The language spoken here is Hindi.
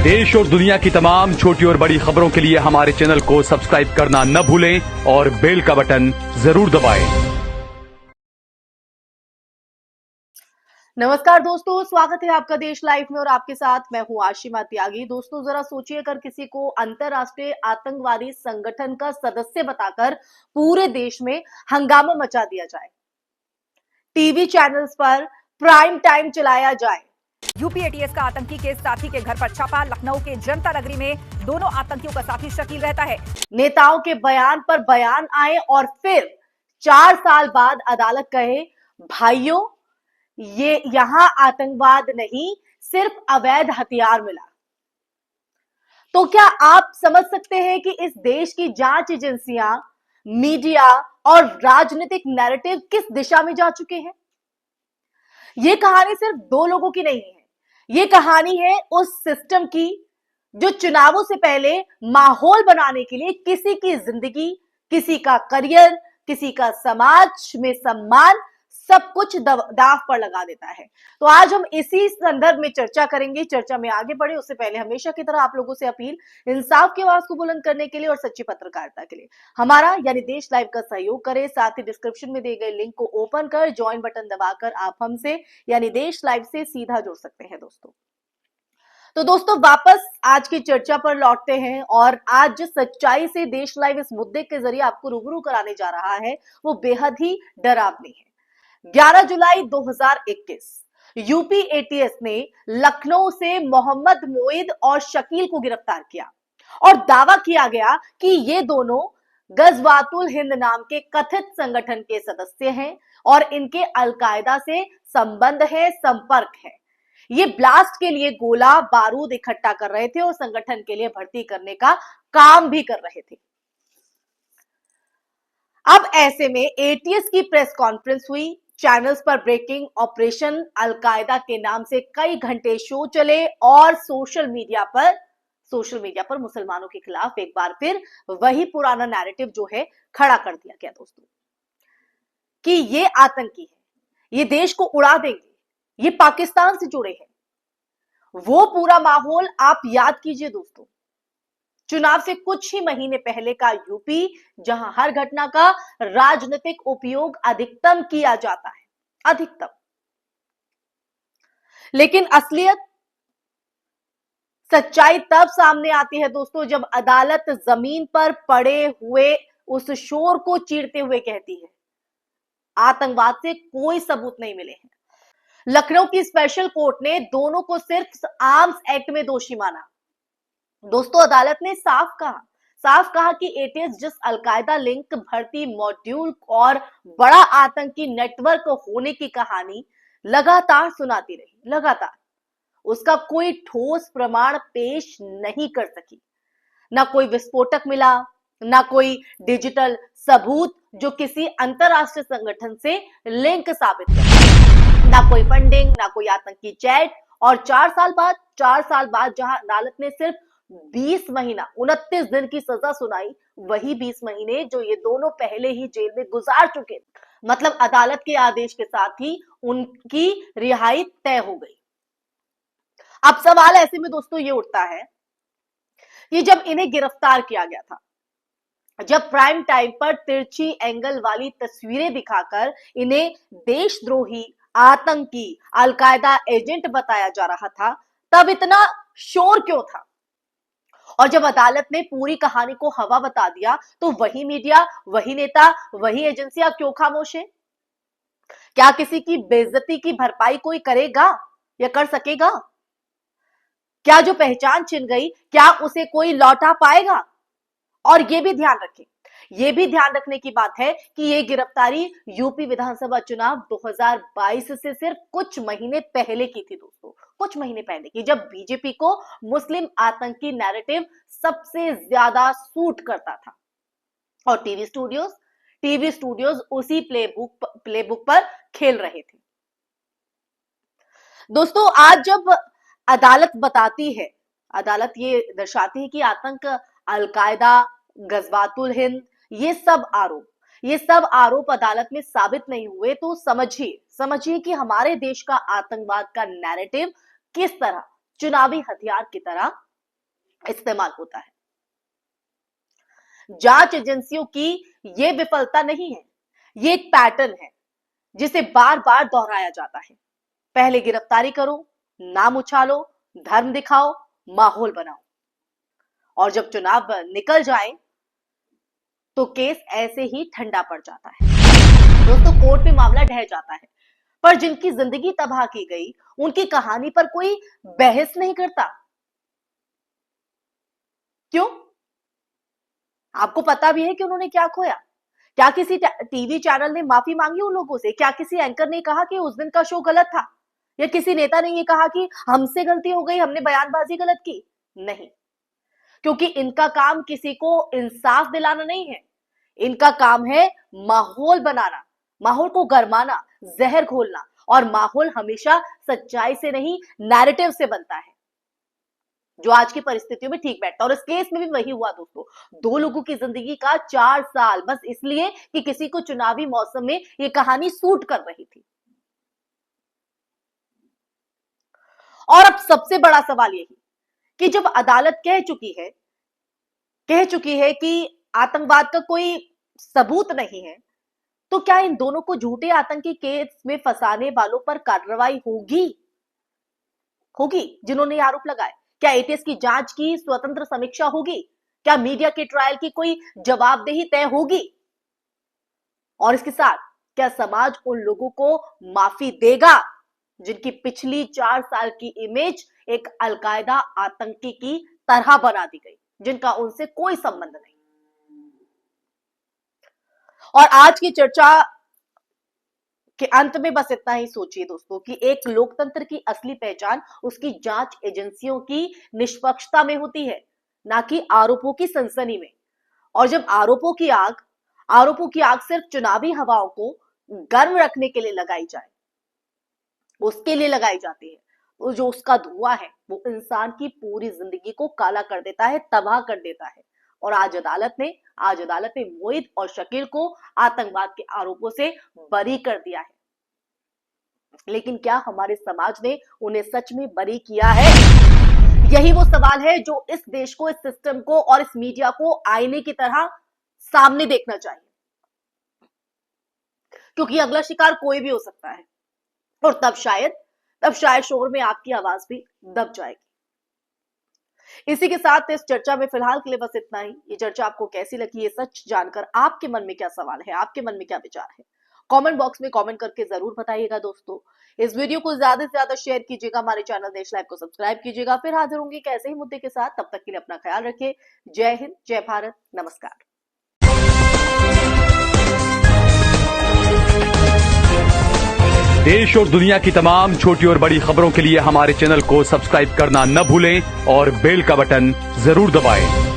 देश और दुनिया की तमाम छोटी और बड़ी खबरों के लिए हमारे चैनल को सब्सक्राइब करना न भूलें और बेल का बटन जरूर दबाएं। नमस्कार दोस्तों, स्वागत है आपका देश लाइव में और आपके साथ मैं हूं आशिमा त्यागी। दोस्तों, जरा सोचिए, अगर किसी को अंतरराष्ट्रीय आतंकवादी संगठन का सदस्य बताकर पूरे देश में हंगामा मचा दिया जाए, टीवी चैनल्स पर प्राइम टाइम चलाया जाए। यूपी एटीएस का आतंकी के साथी के घर पर छापा। लखनऊ के जनता नगरी में दोनों आतंकियों का साथी शकील रहता है। नेताओं के बयान पर बयान आए और फिर 4 साल बाद अदालत कहे, भाइयों, ये यहां आतंकवाद नहीं, सिर्फ अवैध हथियार मिला। तो क्या आप समझ सकते हैं कि इस देश की जांच एजेंसियां, मीडिया और राजनीतिक नैरेटिव किस दिशा में जा चुके हैं? यह कहानी सिर्फ 2 लोगों की नहीं है, यह कहानी है उस सिस्टम की जो चुनावों से पहले माहौल बनाने के लिए किसी की जिंदगी, किसी का करियर, किसी का समाज में सम्मान, सब कुछ दांव पर लगा देता है। तो आज हम इसी संदर्भ में चर्चा करेंगे। चर्चा में आगे बढ़े उससे पहले हमेशा की तरह आप लोगों से अपील, इंसाफ की आवाज को बुलंद करने के लिए और सच्ची पत्रकारिता के लिए हमारा यानी देश लाइव का सहयोग करें। साथ ही डिस्क्रिप्शन में दिए गए लिंक को ओपन कर ज्वाइन बटन दबाकर आप हमसे यानी देश लाइव से सीधा जुड़ सकते हैं। तो दोस्तों, वापस आज की चर्चा पर लौटते हैं और आज जिस सच्चाई से देश लाइव इस मुद्दे के जरिए आपको रूबरू कराने जा रहा है वो बेहद ही डरावनी है। 11 जुलाई 2021 यूपी एटीएस ने लखनऊ से मोहम्मद मोईद और शकील को गिरफ्तार किया और दावा किया गया कि ये दोनों गजवातुल हिंद नाम के कथित संगठन के सदस्य हैं और इनके अलकायदा से संबंध है, संपर्क है। ये ब्लास्ट के लिए गोला बारूद इकट्ठा कर रहे थे और संगठन के लिए भर्ती करने का काम भी कर रहे थे। अब ऐसे में एटीएस की प्रेस कॉन्फ्रेंस हुई, चैनल्स पर ब्रेकिंग ऑपरेशन अलकायदा के नाम से कई घंटे शो चले और सोशल मीडिया पर मुसलमानों के खिलाफ एक बार फिर वही पुराना नैरेटिव जो है खड़ा कर दिया गया दोस्तों, कि ये आतंकी है, ये देश को उड़ा देंगे, ये पाकिस्तान से जुड़े हैं। वो पूरा माहौल आप याद कीजिए दोस्तों, चुनाव से कुछ ही महीने पहले का यूपी, जहां हर घटना का राजनीतिक उपयोग अधिकतम किया जाता है, अधिकतम। लेकिन असलियत, सच्चाई तब सामने आती है दोस्तों जब अदालत जमीन पर पड़े हुए उस शोर को चीरते हुए कहती है, आतंकवाद से कोई सबूत नहीं मिले हैं। लखनऊ की स्पेशल कोर्ट ने दोनों को सिर्फ आर्म्स एक्ट में दोषी माना। दोस्तों, अदालत ने साफ कहा कि एटीएस जिस अलकायदा लिंक, भर्ती मॉड्यूल और बड़ा आतंकी नेटवर्क होने की कहानी लगातार सुनाती रही, लगातार उसका कोई ठोस प्रमाण पेश नहीं कर सकी। ना कोई विस्फोटक मिला, ना कोई डिजिटल सबूत जो किसी अंतरराष्ट्रीय संगठन से लिंक साबित करे, ना कोई फंडिंग, ना कोई आतंकी चैट। और 4 साल बाद जहां अदालत ने सिर्फ 20 महीना 29 दिन की सजा सुनाई, वही 20 महीने जो ये दोनों पहले ही जेल में गुजार चुके, मतलब अदालत के आदेश के साथ ही उनकी रिहाई तय हो गई। अब सवाल ऐसे में दोस्तों ये उठता है कि जब इन्हें गिरफ्तार किया गया था, जब प्राइम टाइम पर तिरछी एंगल वाली तस्वीरें दिखाकर इन्हें देशद्रोही, आतंकी, अलकायदा एजेंट बताया जा रहा था, तब इतना शोर क्यों था? और जब अदालत ने पूरी कहानी को हवा बता दिया तो वही मीडिया, वही नेता, वही एजेंसियां क्यों खामोश है? क्या किसी की बेइज्जती की भरपाई कोई करेगा या कर सकेगा? क्या जो पहचान छिन गई, क्या उसे कोई लौटा पाएगा? और ये भी ध्यान रखने की बात है कि ये गिरफ्तारी यूपी विधानसभा चुनाव 2022 से सिर्फ कुछ महीने पहले की थी दोस्तों, कुछ महीने पहले की, जब बीजेपी को मुस्लिम आतंकी नैरेटिव सबसे ज्यादा सूट करता था और टीवी स्टूडियोज उसी प्लेबुक पर खेल रहे थे। दोस्तों, आज जब अदालत ये दर्शाती है कि आतंक, अलकायदा, गजवातुल हिंद, ये सब आरोप अदालत में साबित नहीं हुए, तो समझिए कि हमारे देश का आतंकवाद का नैरेटिव किस तरह चुनावी हथियार की तरह इस्तेमाल होता है। जांच एजेंसियों की यह विफलता नहीं है, ये एक पैटर्न है जिसे बार बार दोहराया जाता है। पहले गिरफ्तारी करो, नाम उछालो, धर्म दिखाओ, माहौल बनाओ, और जब चुनाव निकल जाए तो केस ऐसे ही ठंडा पड़ जाता है। दोस्तों, कोर्ट में मामला ढह जाता है, पर जिनकी जिंदगी तबाह की गई उनकी कहानी पर कोई बहस नहीं करता। क्यों? आपको पता भी है कि उन्होंने क्या खोया? क्या किसी टीवी चैनल ने माफी मांगी उन लोगों से? क्या किसी एंकर ने कहा कि उस दिन का शो गलत था? या किसी नेता ने ये कहा कि हमसे गलती हो गई, हमने बयानबाजी गलत की? नहीं, क्योंकि इनका काम किसी को इंसाफ दिलाना नहीं है, इनका काम है माहौल बनाना, माहौल को गरमाना, जहर घोलना। और माहौल हमेशा सच्चाई से नहीं, नैरेटिव से बनता है, जो आज की परिस्थितियों में ठीक बैठता है। और इस केस में भी वही हुआ दोस्तों। 2 लोगों की जिंदगी का 4 साल, बस इसलिए कि किसी को चुनावी मौसम में यह कहानी सूट कर रही थी। और अब सबसे बड़ा सवाल यही कि जब अदालत कह चुकी है कि आतंकवाद का कोई सबूत नहीं है, तो क्या इन दोनों को झूठे आतंकी केस में फंसाने वालों पर कार्रवाई होगी जिन्होंने आरोप लगाए? क्या एटीएस की जांच की स्वतंत्र समीक्षा होगी? क्या मीडिया के ट्रायल की कोई जवाबदेही तय होगी? और इसके साथ क्या समाज उन लोगों को माफी देगा जिनकी पिछली 4 साल की इमेज एक अलकायदा आतंकी की तरह बना दी गई, जिनका उनसे कोई संबंध नहीं? और आज की चर्चा के अंत में बस इतना ही सोचिए दोस्तों कि एक लोकतंत्र की असली पहचान उसकी जांच एजेंसियों की निष्पक्षता में होती है, ना कि आरोपों की सनसनी में। और जब आरोपों की आग सिर्फ चुनावी हवाओं को गर्म रखने के लिए लगाई जाए, उसके लिए लगाई जाती है, तो जो उसका धुआं है वो इंसान की पूरी जिंदगी को काला कर देता है, तबाह कर देता है। और आज अदालत ने मोहित और शकील को आतंकवाद के आरोपों से बरी कर दिया है। लेकिन क्या हमारे समाज ने उन्हें सच में बरी किया है? यही वो सवाल है जो इस देश को, इस सिस्टम को और इस मीडिया को आईने की तरह सामने देखना चाहिए, क्योंकि अगला शिकार कोई भी हो सकता है। और तब शायद शोर में आपकी आवाज भी दब जाएगी। इसी के साथ इस चर्चा में फिलहाल के लिए बस इतना ही। ये चर्चा आपको कैसी लगी, ये सच जानकर आपके मन में क्या सवाल है, आपके मन में क्या विचार है, कमेंट बॉक्स में कमेंट करके जरूर बताइएगा दोस्तों। इस वीडियो को ज्यादा से ज्यादा शेयर कीजिएगा, हमारे चैनल देश लाइव को सब्सक्राइब कीजिएगा। फिर हाजिर होंगे एक ऐसे ही मुद्दे के साथ, तब तक के लिए अपना ख्याल रखिए। जय हिंद, जय भारत, नमस्कार। देश और दुनिया की तमाम छोटी और बड़ी खबरों के लिए हमारे चैनल को सब्सक्राइब करना न भूलें और बेल का बटन जरूर दबाएं।